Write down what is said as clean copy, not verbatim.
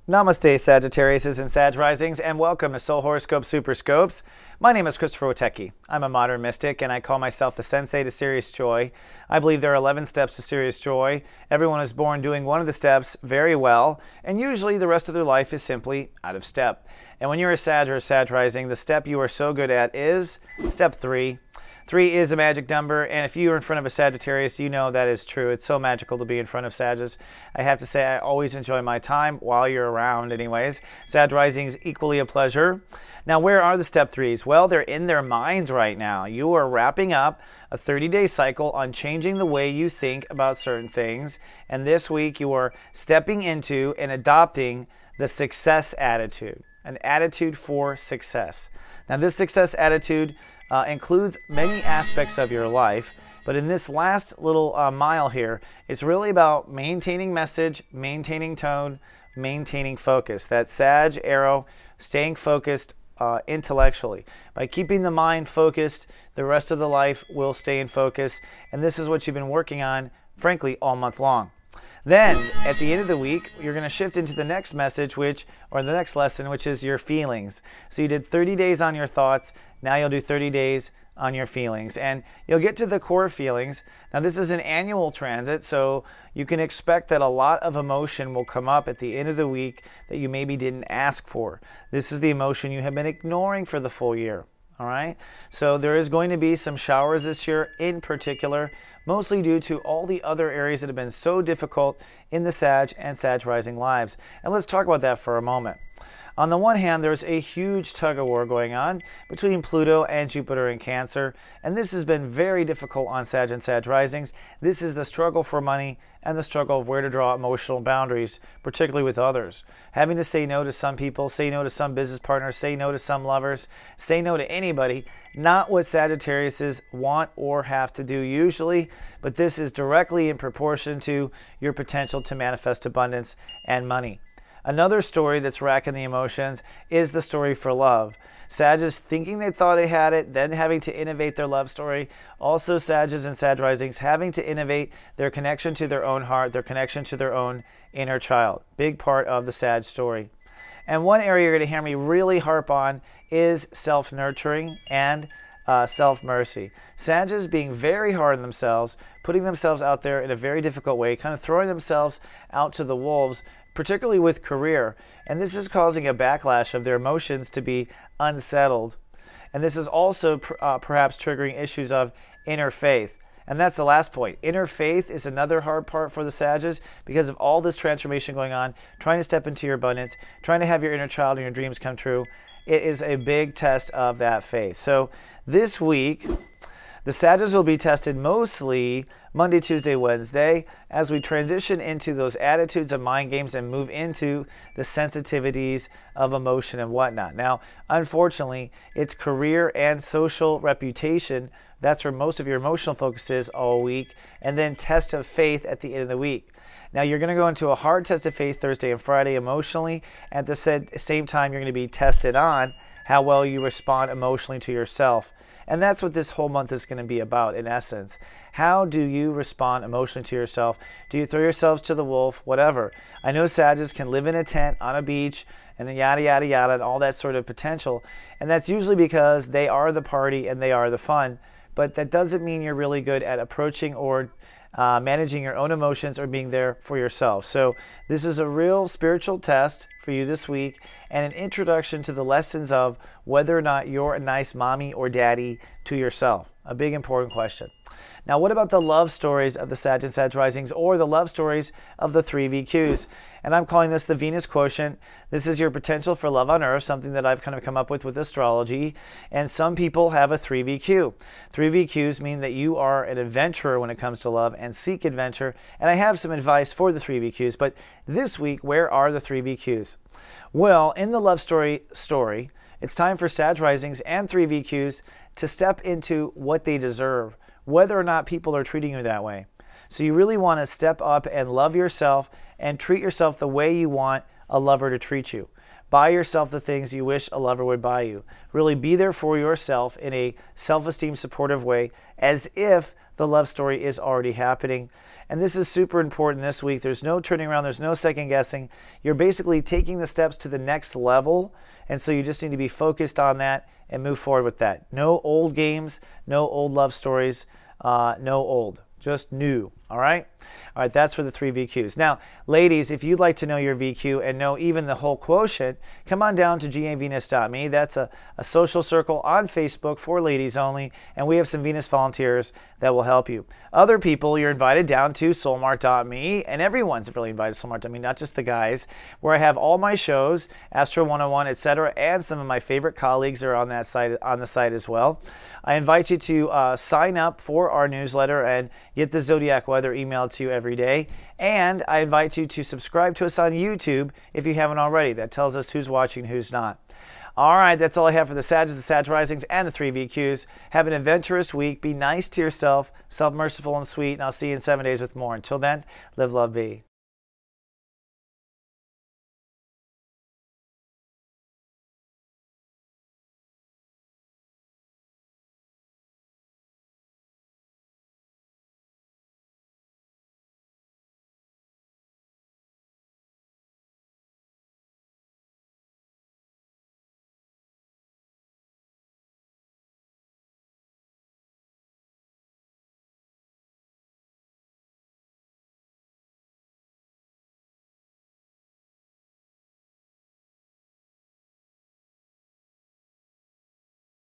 Namaste, Sagittariuses and Sag Risings, and welcome to Soul Horoscope Super Scopes. My name is Christopher Witecki. I'm a modern mystic, and I call myself the Sensei to Serious Joy. I believe there are 11 steps to serious joy. Everyone is born doing one of the steps very well, and usually the rest of their life is simply out of step. And when you're a Sag or a Sag Rising, the step you are so good at is step 3. 3 is a magic number, and if you are in front of a Sagittarius, you know that is true. It's so magical to be in front of Sagittarius. I have to say I always enjoy my time while you're around anyways. Sag Rising is equally a pleasure. Now, where are the step 3s? Well, they're in their minds right now. You are wrapping up a 30-day cycle on changing the way you think about certain things, and this week you are stepping into and adopting the success attitude, an attitude for success. Now, this success attitude includes many aspects of your life, but in this last little mile here, it's really about maintaining message, maintaining tone, maintaining focus. That Sag arrow, staying focused intellectually. By keeping the mind focused, the rest of the life will stay in focus, and this is what you've been working on, frankly, all month long. Then, at the end of the week, you're going to shift into the next message, or the next lesson, which is your feelings. So you did 30 days on your thoughts. Now you'll do 30 days on your feelings. And you'll get to the core feelings. Now, this is an annual transit, so you can expect that a lot of emotion will come up at the end of the week that you maybe didn't ask for. This is the emotion you have been ignoring for the full year. All right? So there is going to be some showers this year in particular, mostly due to all the other areas that have been so difficult in the Sag and Sag Rising lives. And let's talk about that for a moment. On the one hand, there's a huge tug-of-war going on between Pluto and Jupiter in Cancer, and this has been very difficult on Sag and Sag Risings. This is the struggle for money and the struggle of where to draw emotional boundaries, particularly with others. Having to say no to some people, say no to some business partners, say no to some lovers, say no to anybody. Not what Sagittariuses want or have to do usually, but this is directly in proportion to your potential to manifest abundance and money. Another story that's racking the emotions is the story for love. Sagittarius thinking they thought they had it, then having to innovate their love story. Also, Sagittarius and Sag Risings having to innovate their connection to their own heart, their connection to their own inner child. Big part of the Sag story. And one area you're going to hear me really harp on is self-nurturing and self-mercy. Sagittarius being very hard on themselves, putting themselves out there in a very difficult way, kind of throwing themselves out to the wolves, particularly with career, and this is causing a backlash of their emotions to be unsettled. And this is also perhaps triggering issues of inner faith. And that's the last point. Inner faith is another hard part for the Sagittarius because of all this transformation going on, trying to step into your abundance, trying to have your inner child and your dreams come true. It is a big test of that faith. So this week, the Sagittarius will be tested mostly Monday, Tuesday, Wednesday as we transition into those attitudes of mind games and move into the sensitivities of emotion and whatnot. Now, unfortunately, it's career and social reputation. That's where most of your emotional focus is all week, and then test of faith at the end of the week. Now, you're going to go into a hard test of faith Thursday and Friday emotionally. At the same time, you're going to be tested on how well you respond emotionally to yourself. And that's what this whole month is going to be about, in essence. How do you respond emotionally to yourself? Do you throw yourselves to the wolf? Whatever. I know Sagittarius can live in a tent on a beach and then yada, yada, yada, and all that sort of potential. And that's usually because they are the party and they are the fun. But that doesn't mean you're really good at approaching or managing your own emotions or being there for yourself. So this is a real spiritual test for you this week and an introduction to the lessons of whether or not you're a nice mommy or daddy to yourself. A big important question. Now, what about the love stories of the Sag and Sag Risings, or the love stories of the 3 VQs? And I'm calling this the Venus quotient. This is your potential for love on Earth, something that I've kind of come up with astrology. And some people have a 3 VQ. 3 VQs mean that you are an adventurer when it comes to love and seek adventure. And I have some advice for the 3 VQs. But this week, where are the 3 VQs? Well, in the love story, it's time for Sag Risings and 3 VQs to step into what they deserve, whether or not people are treating you that way. So you really want to step up and love yourself and treat yourself the way you want a lover to treat you. Buy yourself the things you wish a lover would buy you. Really be there for yourself in a self-esteem supportive way as if the love story is already happening. And this is super important this week. There's no turning around. There's no second guessing. You're basically taking the steps to the next level. And so you just need to be focused on that and move forward with that. No old games, no old love stories, no old, just new. All right? All right, that's for the 3 VQs. Now, ladies, if you'd like to know your VQ and know even the whole quotient, come on down to gavenus.me. That's a social circle on Facebook for ladies only, and we have some Venus volunteers that will help you. Other people, you're invited down to soulmart.me, and everyone's really invited to soulmart.me, not just the guys, where I have all my shows, Astro 101, etc., and some of my favorite colleagues are on that site, on the site as well. I invite you to sign up for our newsletter and get the Zodiac weather emailed to you every day. And I invite you to subscribe to us on YouTube if you haven't already. That tells us who's watching and who's not. All right, that's all I have for the Sagittarius, the Sag Risings, and the 3 VQs. Have an adventurous week. Be nice to yourself, self-merciful and sweet, and I'll see you in 7 days with more. Until then, live, love, be.